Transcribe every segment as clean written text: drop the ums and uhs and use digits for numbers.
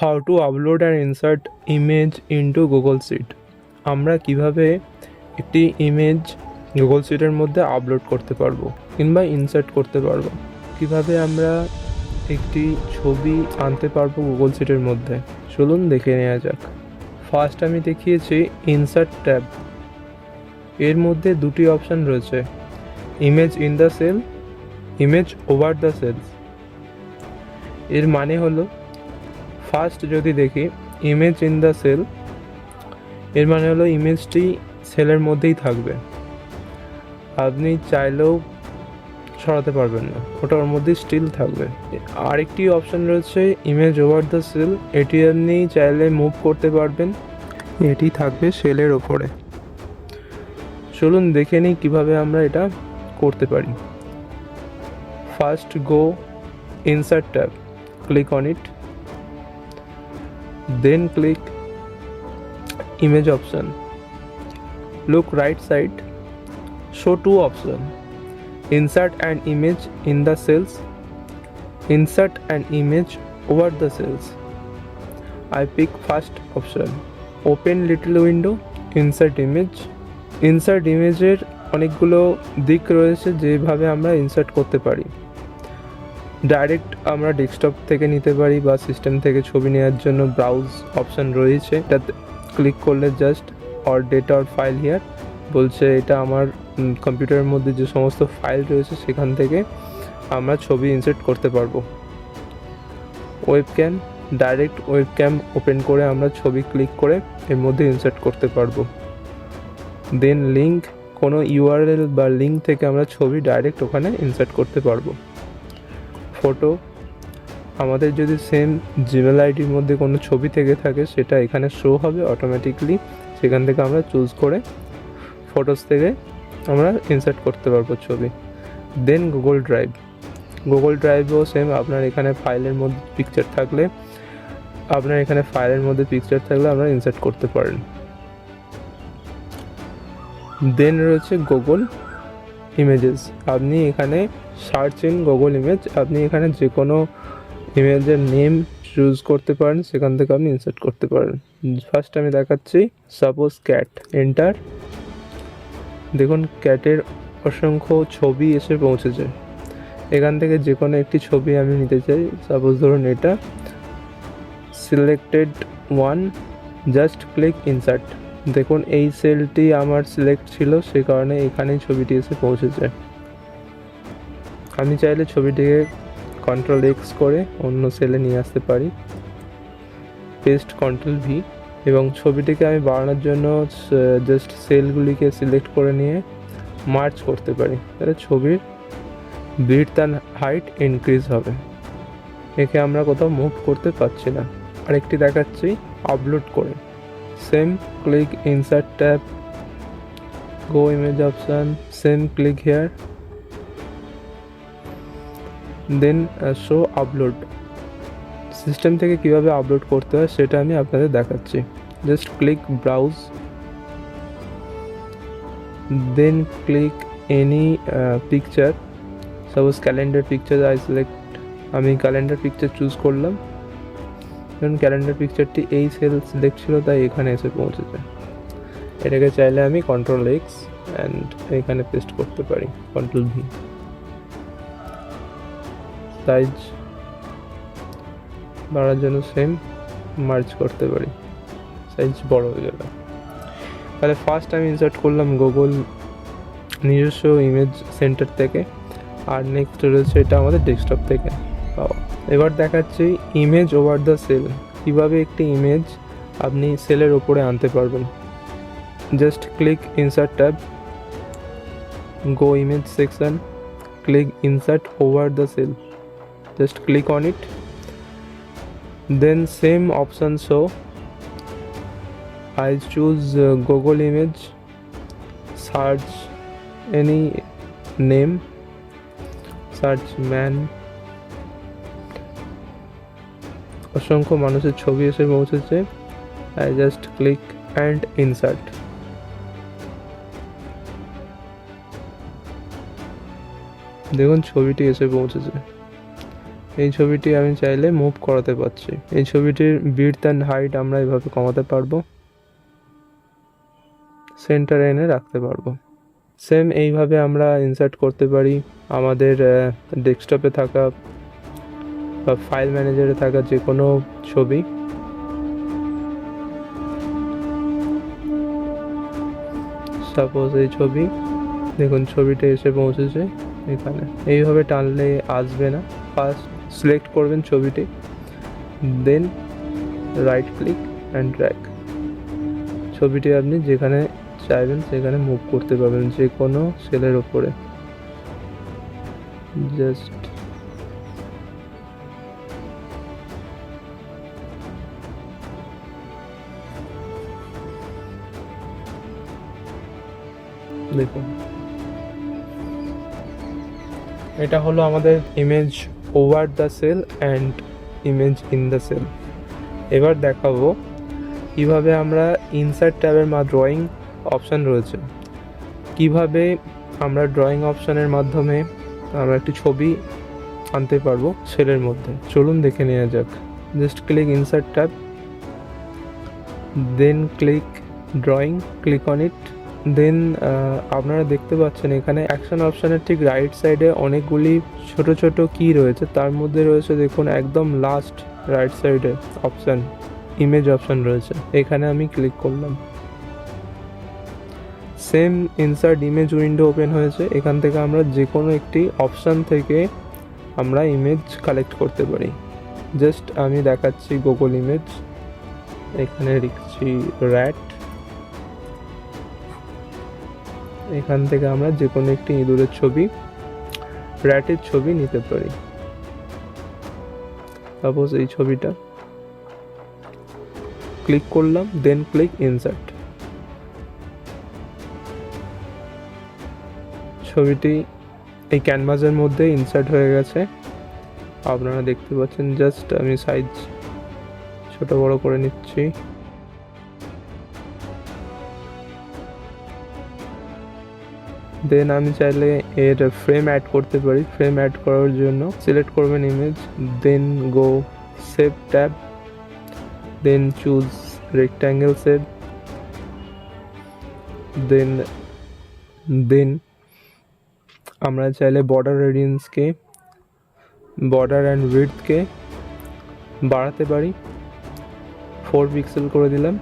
How to upload and insert image into Google sheet. আমরা কিভাবে একটি ইমেজ গুগল শিটের মধ্যে আপলোড করতে পারবো কিংবা ইনসার্ট করতে পারবো, কিভাবে আমরা একটি ছবি আনতে পারবো গুগল শিটের মধ্যে, চলুন দেখে নেওয়া যাক। ফার্স্ট আমি দেখিয়েছি ইনসার্ট ট্যাব। এর মধ্যে দুটি অপশান রয়েছে, image in the cell, image over the cells. এর মানে হলো, ফার্স্ট যদি দেখি ইমেজ ইন দ্য সেল, এর মানে হলো ইমেজটি সেলের মধ্যেই থাকবে, আপনি চাইলেও সরাতে পারবেন না, ওটা ওর মধ্যেই স্টিল থাকবে। আরেকটি অপশান রয়েছে ইমেজ ওভার দ্য সেল, এটি আপনি চাইলে মুভ করতে পারবেন, এটি থাকবে সেলের ওপরে। চলুন দেখে নিই কীভাবে আমরা এটা করতে পারি। First go insert tab, click on it, then click image option, look right side, show two option, insert an image in the cells, insert an image over the cells. I pick first option, open little window, insert image. insert image এর অনেকগুলো দিক রয়েছে যেভাবে আমরা insert করতে পারি। Direct আমরা desktop থেকে নিতে পারি বা সিস্টেম থেকে ছবি নেওয়ার জন্য ব্রাউজ অপশান রয়েছে, এটাতে ক্লিক করলে just or data or file here বলছে, এটা আমার কম্পিউটারের মধ্যে যে সমস্ত ফাইল রয়েছে সেখান থেকে আমরা ছবি ইনসার্ট করতে পারবো। ওয়েবক্যাম, ডাইরেক্ট ওয়েবক্যাম ওপেন করে আমরা ছবি ক্লিক করে এর মধ্যে ইনসার্ট করতে পারবো। দেন লিঙ্ক, কোনো ইউআরএল বা লিঙ্ক থেকে আমরা ছবি ডাইরেক্ট ওখানে ইনসার্ট করতে পারবো। ফটো, আমাদের যদি সেম জিমেল আইডির মধ্যে কোনো ছবি থেকে থাকে সেটা এখানে শো হবে অটোমেটিকলি, সেখান থেকে আমরা চুজ করে ফটোস থেকে আমরা ইনসার্ট করতে পারবো ছবি। দেন গুগল ড্রাইভ, গুগল ড্রাইভও সেম, আপনার এখানে ফাইলের মধ্যে পিকচার থাকলে আমরা ইনসার্ট করতে পারেন। দেন রয়েছে গুগল ইমেজেস, আপনি এখানে সার্চ ইন গুগল ইমেজ, আপনি এখানে যে কোনো ইমেজের নেম চুজ করতে পারেন, সেখান থেকে আপনি ইনসার্ট করতে পারেন। ফার্স্ট আমি দেখাচ্ছি, সাপোজ ক্যাট, এন্টার। দেখুন ক্যাটের অসংখ্য ছবি এসে পৌঁছেছে, এখান থেকে যে কোনো একটি ছবি আমি নিতে চাই, সাপোজ ধরুন এটা, selected one, just click insert. দেখুন এই সেলটি আমার সিলেক্ট ছিল, সে কারণে এখানেই ছবিটি এসে পৌঁছেছে। আমি চাইলে ছবিটিকে কন্ট্রোল এক্স করে অন্য সেলে নিয়ে আসতে পারি, পেস্ট কন্ট্রোল ভি, এবং ছবিটিকে আমি বাড়ানোর জন্য জাস্ট সেলগুলিকে সিলেক্ট করে নিয়ে মার্চ করতে পারি, তাহলে ছবির ব্রিথ অ্যান্ড হাইট ইনক্রিজ হবে। একে আমরা কোথাও মুভ করতে পারছি না। আরেকটি দেখাচ্ছি আপলোড করে, same click insert tab, go image option, same click here, then show upload. System থেকে কীভাবে আপলোড করতে হয় সেটা আমি আপনাদের দেখাচ্ছি। Just click browse, then click any picture, suppose calendar picture আমি ক্যালেন্ডার পিকচার চুজ করলাম, ধরুন ক্যালেন্ডার পিকচারটি এই সেল সিলেক্ট ছিল তাই এখানে এসে পৌঁছেছে। এটাকে চাইলে আমি কন্ট্রোল এক্স অ্যান্ড এখানে পেস্ট করতে পারি, কন্ট্রোল ভি। সাইজ বাড়ার জন্য সেম মার্জ করতে পারি, সাইজ বড় হয়ে গেল। তাহলে ফার্স্ট আমি ইনসার্ট করলাম গুগল নিজস্ব ইমেজ সেন্টার থেকে, আর নেক্সট রয়েছে এটা আমাদের ডেস্কটপ থেকে পাওয়া। এবার দেখাচ্ছি ইমেজ ওভার দ্য সেল, কীভাবে একটি ইমেজ আপনি সেলের ওপরে আনতে পারবেন। Just click insert tab, go image section, click insert over the cell, just click on it, then same option show, I choose Google image, search any name, search man, অসংখ্য মানুষের ছবি এসে পৌঁছেছে, I just click and insert। দেখুন ছবিটি এসে পৌঁছেছে, এই ছবিটি আমি চাইলে মুভ করাতে পারছি। এই ছবিটির বিডথ অ্যান্ড হাইট আমরা এভাবে কমাতে পারবো, সেন্টার এনে রাখতে পারবো। সেম এইভাবে আমরা ইনসার্ট করতে পারি আমাদের ডেস্কটপে থাকা বা ফাইল ম্যানেজারে থাকা যে কোনো ছবি। সাপোজ এই ছবি, দেখুন ছবিটা এসে পৌঁছেছে এখানে। এইভাবে টানলে আসবে না। ফার্স্ট সিলেক্ট করবেন ছবিটি, দেন রাইট ক্লিক অ্যান্ড ড্র্যাগ। ছবিটি আপনি যেখানে চাইবেন সেখানে মুভ করতে পারবেন, যে কোনো সেলের ওপরে। জাস্ট দেখুন, এটা হলো আমাদের image over the cell and image in the cell. এবার দেখাবো কিভাবে আমরা ইনসার্ট ট্যাবের ড্রয়িং অপশান রয়েছে, কিভাবে আমরা ড্রয়িং অপশানের মাধ্যমে আমরা একটি ছবি আনতে পারবো সেলের মধ্যে। চলুন দেখে নেওয়া যাক। Just click insert tab, then click drawing, click on it. Then আপনারা দেখতে পাচ্ছেন এখানে অ্যাকশন অপশানের ঠিক রাইট সাইডে অনেকগুলি ছোট ছোট কি রয়েছে। তার মধ্যে রয়েছে দেখুন একদম লাস্ট রাইট সাইডে অপশান, ইমেজ অপশান রয়েছে। এখানে আমি ক্লিক করলাম, same insert image window open হয়েছে। এখান থেকে আমরা যে কোনো একটি অপশান থেকে আমরা ইমেজ কালেক্ট করতে পারি। জাস্ট আমি দেখাচ্ছি গুগল ইমেজ, এখানে লিখছি র্যাট। এখান থেকে আমরা যে কোনো একটি ইঁদুরের ছবি, র্যাটের ছবি নিতে পারি। সাপোজ এই ছবিটা, ক্লিক করলাম, দেন ক্লিক ইনসার্ট। ছবিটি এই ক্যানভাসের মধ্যে ইনসার্ট হয়ে গেছে, আপনারা দেখতে পাচ্ছেন। জাস্ট আমি সাইজ ছোট বড় করে নিচ্ছি। দেন আমি চাইলে এর ফ্রেম অ্যাড করতে পারি। ফ্রেম অ্যাড করার জন্য সিলেক্ট করবেন image, then go save tab, then choose rectangle save, then আমরা চাইলে বর্ডার রেডিয়ান্সকে, বর্ডার অ্যান্ড উইডথকে বাড়াতে পারি। 4 পিক্সেল করে দিলাম,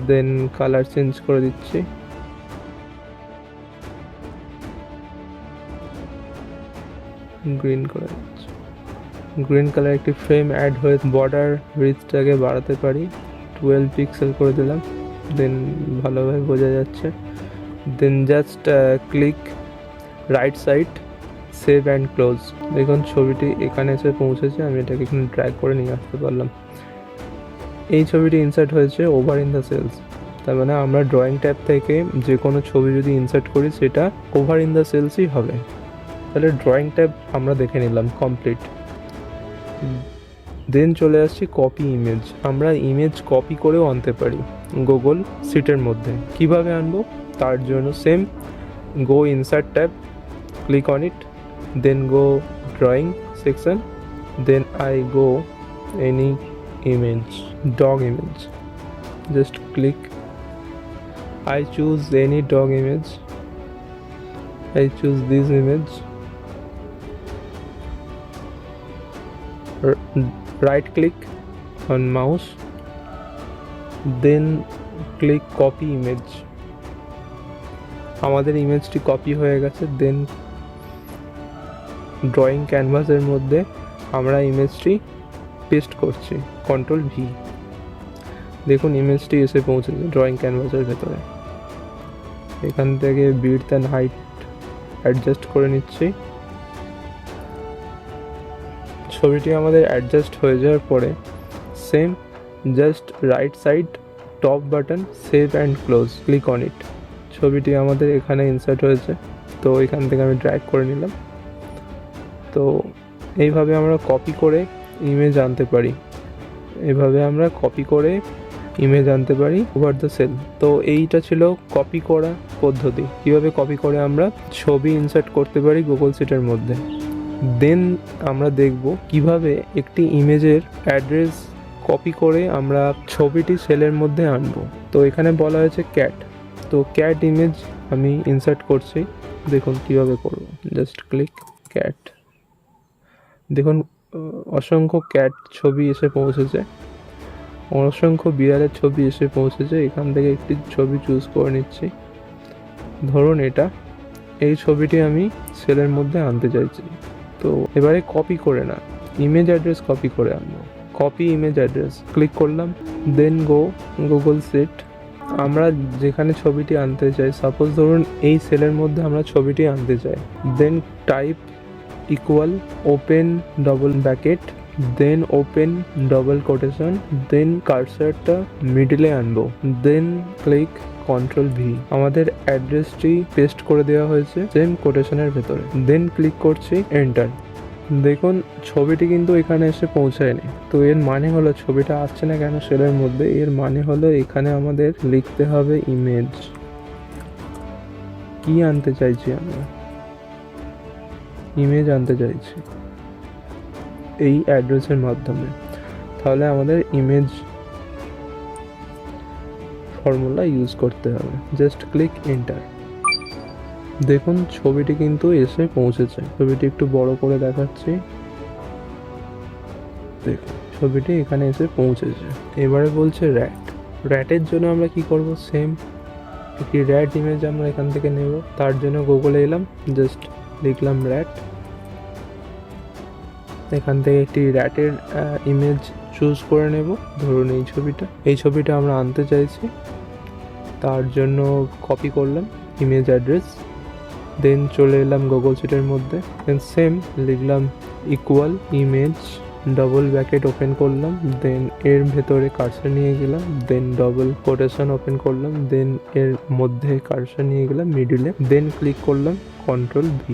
দেন কালার চেঞ্জ করে দিচ্ছি। গ্রিন করে দিচ্ছি। গ্রিন কালার একটি ফ্রেম অ্যাড হয়ে বর্ডার উইডথটাকে বাড়াতে পারি। 12 পিক্সেল করে দিলাম, দেন ভালোভাবে বোঝা যাচ্ছে। Then just click right side, save and close. দেখুন ছবিটি এখানে এসে পৌঁছেছে, আমি এটাকে এখানে ড্র্যাগ করে নিয়ে আসতে পারলাম। এই ছবিটি ইনসার্ট হয়েছে ওভার ইন দ্য সেলস। তার মানে আমরা ড্রয়িং ট্যাব থেকে যে কোনো ছবি যদি ইনসার্ট করি সেটা ওভার ইন দ্য সেলসই হবে। তাহলে ড্রয়িং ট্যাব আমরা দেখে নিলাম কমপ্লিট। দেন চলে আসছি কপি ইমেজ। আমরা ইমেজ কপি করেও আনতে পারি গুগল শিটের মধ্যে। কিভাবে আনবো তার জন্য same go insert tab, click on it, then go drawing section, then I go any image, dog image. Just click, I choose any dog image, I choose this image, right click on mouse, then click copy image. আমাদের ইমেজটি copy হয়ে গেছে। দেন drawing ক্যানভাসের মধ্যে আমরা ইমেজটি paste করছি, control V. দেখুন ইমেজটি এসে পৌঁছেছে ড্রয়িং ক্যানভাসের ভেতরে। এখান থেকে বিডথ অ্যান্ড হাইট অ্যাডজাস্ট করে নিচ্ছি। ছবিটি আমাদের অ্যাডজাস্ট হয়ে যাওয়ার পরে same just right side top button, save and close, click on ইট। ছবিটি আমাদের এখানে ইনসার্ট হয়েছে, তো এখান থেকে আমি ড্র্যাগ করে নিলাম। তো এইভাবে আমরা কপি করে ইমেজ আনতে পারি, এভাবে আমরা কপি করে ইমেজ আনতে পারি ওভার দ্য সেল। তো এইটা ছিল কপি করা পদ্ধতি, কীভাবে কপি করে আমরা ছবি ইনসার্ট করতে পারি গুগল শিটের মধ্যে। দেন আমরা দেখব কিভাবে একটি ইমেজের অ্যাড্রেস কপি করে আমরা ছবিটি সেলের মধ্যে আনবো। তো এখানে বলা হয়েছে ক্যাট, তো ক্যাট ইমেজ আমি ইনসার্ট করছি। দেখুন কিভাবে করব, জাস্ট ক্লিক ক্যাট। দেখুন অসংখ্য ক্যাট ছবি এসে পৌঁছেছে, অসংখ্য বিড়ালের ছবি এসে পৌঁছেছে। এখান থেকে একটি ছবি চুজ করে নিচ্ছি। ধরুন এই ছবিটি আমি সেলের মধ্যে আনতে চাইছি। তো এবারে কপি করে না, ইমেজ অ্যাড্রেস কপি করে আনবো। কপি ইমেজ অ্যাড্রেস ক্লিক করলাম, দেন গো গুগল সিট। আমরা যেখানে ছবিটি আনতে চাই, সাপোজ ধরুন এই সেলের মধ্যে আমরা ছবিটি আনতে চাই, then type equal open double bracket, then open double quotation, then কার্সারটা মিডলে আনবো, দেন ক্লিক Ctrl+V। আমাদের অ্যাড্রেসটি পেস্ট করে দেওয়া হয়েছে সেম কোটেশনের ভেতরে, দেন ক্লিক করছি এন্টার। দেখুন ছবিটি কিন্তু এখানে এসে পৌঁছায়নি। তো এর মানে হলো ছবিটা আসছে না কেন সেলের মধ্যে, এর মানে হলো এখানে আমাদের লিখতে হবে ইমেজ। কি আনতে চাইছি আমরা, ইমেজ আনতে চাইছি এই অ্যাড্রেসের মাধ্যমে। তাহলে আমাদের ইমেজ ফর্মুলা ইউজ করতে হবে, জাস্ট ক্লিক এন্টার। দেখুন ছবিটি কিন্তু এসে পৌঁছেছে। ছবিটি একটু বড় করে দেখাচ্ছি, দেখুন ছবিটি এখানে এসে পৌঁছেছে। এবারে বলছে র্যাটের জন্য আমরা কি করব, সেম একটি র্যাট ইমেজ আমরা এখান থেকে নেব। তার জন্য গুগলে এলাম, জাস্ট লিখলাম র্যাট। এখান থেকে একটি র্যাটের ইমেজ চুজ করে নেব। ধরুন এই ছবিটা আমরা আনতে চাইছি, তার জন্য কপি করলাম ইমেজ অ্যাড্রেস, দেন চলে এলাম গুগল সিটের মধ্যে, দেন সেম লিখলাম equal image double bracket open করলাম, দেন এর ভেতরে কার্সার নিয়ে গেলাম, দেন ডবল কোটেশন ওপেন করলাম, দেন এর মধ্যে কার্সার নিয়ে গেলাম মিডিলে, দেন ক্লিক করলাম Ctrl+V।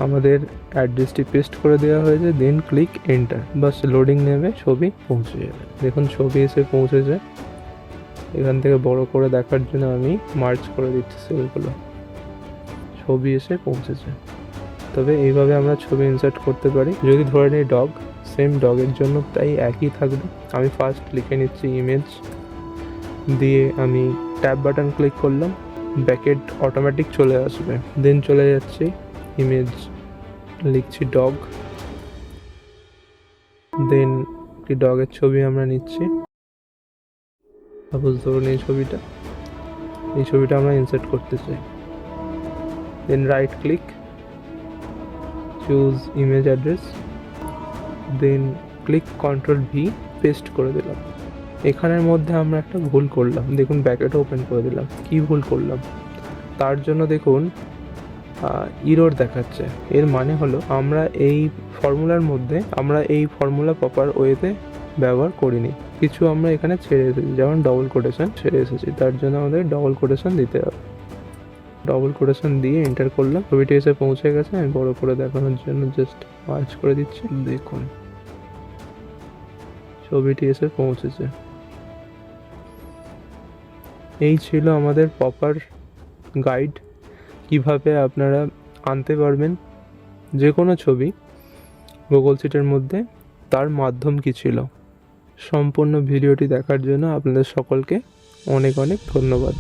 আমাদের অ্যাড্রেসটি পেস্ট করে দেওয়া হয়েছে, দেন ক্লিক এন্টার। বাস লোডিং নেবে, ছবি পৌঁছে যাবে। দেখুন ছবি এসে পৌঁছেছে। এখান থেকে বড় করে দেখার জন্য আমি মার্চ করে দিচ্ছি সেলগুলো। ছবি এসে পৌঁছেছে। তবে এইভাবে আমরা ছবি ইনসার্ট করতে পারি। যদি ধরে নিই ডগ, সেম ডগের জন্য তাই একই থাকবে। আমি ফার্স্ট লিখে নিচ্ছি ইমেজ, দিয়ে আমি ট্যাব বাটন ক্লিক করলাম, ব্র্যাকেট অটোমেটিক চলে আসবে, দেন চলে যাচ্ছি ইমেজ, লিখছি ডগ, দেন কি ডগের ছবি আমরা নিচ্ছি। সাপোজ ধরুন এই ছবিটা আমরা ইনসার্ট করতে চাই, then right click, choose image address, then click Ctrl+V, paste করে দিলাম। এখানের মধ্যে আমরা একটা ভুল করলাম, দেখুন ব্র্যাকেট ওপেন করে দিলাম। কি ভুল করলাম, তার জন্য দেখুন ইরর দেখাচ্ছে। এর মানে হলো আমরা এই ফর্মুলার মধ্যে এই ফর্মুলা প্রপার ওয়েতে ব্যবহার করিনি, কিছু আমরা এখানে ছেড়ে এসেছি, যেমন ডবল কোটেশন ছেড়ে এসেছি। তার জন্য আমাদের ডবল কোটেশন দিতে হবে। ডবল কোটেশন দিয়ে এন্টার করলাম, ছবিটি এসে পৌঁছে গেছে। আমি বড় করে দেখানোর জন্য জাস্ট মার্চ করে দিচ্ছি। দেখুন ছবিটি এসে পৌঁছেছে। এই ছিল আমাদের প্রপার গাইড, কিভাবে আপনারা আনতে পারবেন যে কোনো ছবি গুগল সিটের মধ্যে, তার মাধ্যম কী ছিল। সম্পূর্ণ ভিডিওটি দেখার জন্য আপনাদের সকলকে অনেক অনেক ধন্যবাদ।